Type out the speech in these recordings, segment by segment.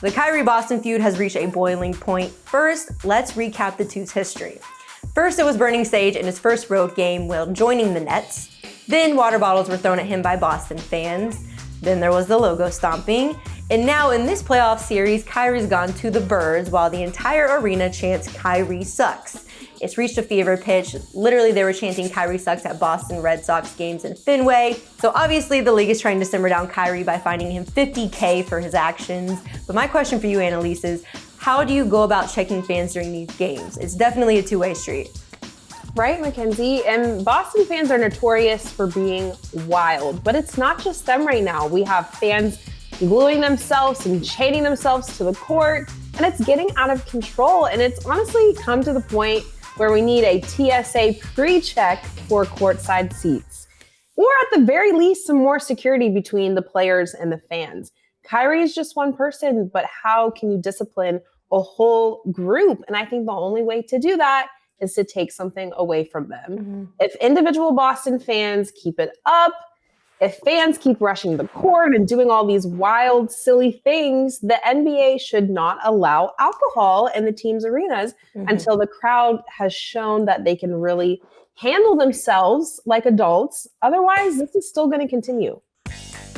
The Kyrie-Boston feud has reached a boiling point. First, let's recap the two's history. First, it was burning sage in his first road game while joining the Nets. Then water bottles were thrown at him by Boston fans. Then there was the logo stomping. And now in this playoff series, Kyrie's gone to the birds while the entire arena chants Kyrie sucks. It's reached a fever pitch. Literally, they were chanting Kyrie sucks at Boston Red Sox games in Fenway. So obviously the league is trying to simmer down Kyrie by fining him $50K for his actions. But my question for you, Annalise, is how do you go about checking fans during these games? It's definitely a two-way street. Right, Mackenzie, and Boston fans are notorious for being wild, but it's not just them right now. We have fans gluing themselves and chaining themselves to the court, and it's getting out of control. And it's honestly come to the point where we need a TSA pre-check for courtside seats, or at the very least, some more security between the players and the fans. Kyrie is just one person, but how can you discipline a whole group? And I think the only way to do that is to take something away from them. Mm-hmm. If individual Boston fans keep it up, if fans keep rushing the court and doing all these wild, silly things, the NBA should not allow alcohol in the team's arenas until the crowd has shown that they can really handle themselves like adults. Otherwise, this is still going to continue.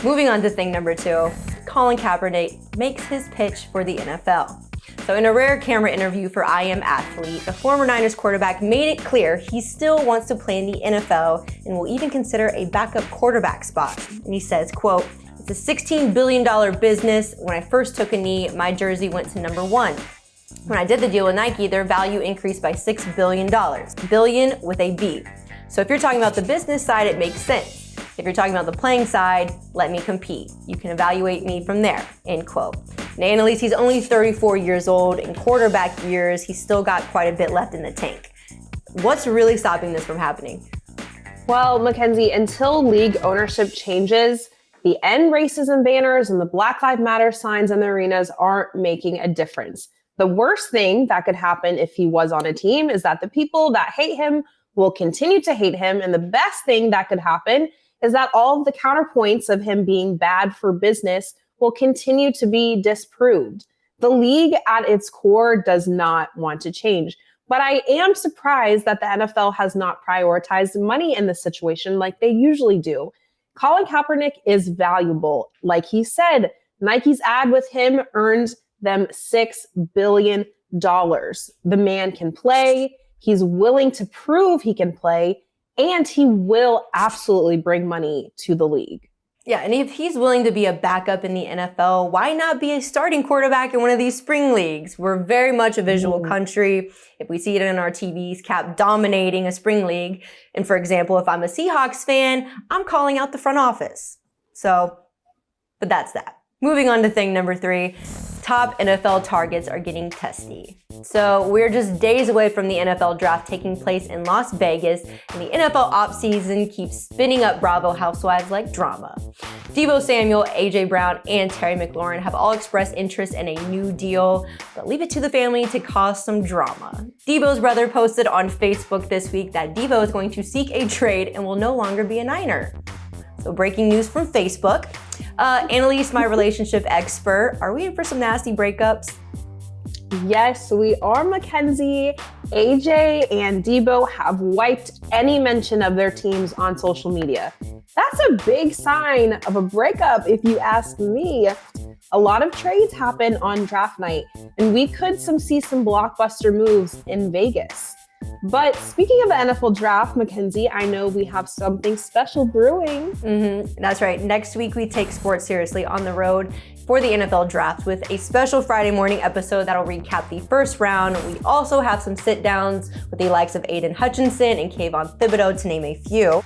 Moving on to thing number 2, Colin Kaepernick makes his pitch for the NFL. So in a rare camera interview for I Am Athlete, the former Niners quarterback made it clear he still wants to play in the NFL and will even consider a backup quarterback spot. And he says, quote, "It's a $16 billion business. When I first took a knee, my jersey went to number 1. When I did the deal with Nike, their value increased by $6 billion. Billion with a B. So if you're talking about the business side, it makes sense. If you're talking about the playing side, let me compete. You can evaluate me from there," end quote. And Annalise, he's only 34 years old. In quarterback years, he's still got quite a bit left in the tank. What's really stopping this from happening? Well, Mackenzie, until league ownership changes, the end racism banners and the Black Lives Matter signs in the arenas aren't making a difference. The worst thing that could happen if he was on a team is that the people that hate him will continue to hate him. And the best thing that could happen is that all of the counterpoints of him being bad for business will continue to be disproved. The league at its core does not want to change. But I am surprised that the NFL has not prioritized money in this situation like they usually do. Colin Kaepernick is valuable. Like he said, Nike's ad with him earned them $6 billion. The man can play. He's willing to prove he can play, and he will absolutely bring money to the league. Yeah, and if he's willing to be a backup in the NFL, why not be a starting quarterback in one of these spring leagues? We're very much a visual country. If we see it in our TVs, Cap dominating a spring league. And for example, if I'm a Seahawks fan, I'm calling out the front office. So, but that's that. Moving on to thing number 3, top NFL targets are getting testy. So we're just days away from the NFL draft taking place in Las Vegas, and the NFL offseason keeps spinning up Bravo housewives like drama. Deebo Samuel, AJ Brown, and Terry McLaurin have all expressed interest in a new deal, but leave it to the family to cause some drama. Deebo's brother posted on Facebook this week that Deebo is going to seek a trade and will no longer be a Niner. So breaking news from Facebook. Annalise, my relationship expert, are we in for some nasty breakups? Yes, we are, Mackenzie. AJ and Deebo have wiped any mention of their teams on social media. That's a big sign of a breakup, if you ask me. A lot of trades happen on draft night, and we could see some blockbuster moves in Vegas. But speaking of the NFL draft, Mackenzie, I know we have something special brewing. That's right. Next week, we take sports seriously on the road for the NFL draft with a special Friday morning episode that'll recap the first round. We also have some sit-downs with the likes of Aiden Hutchinson and Kayvon Thibodeau, to name a few.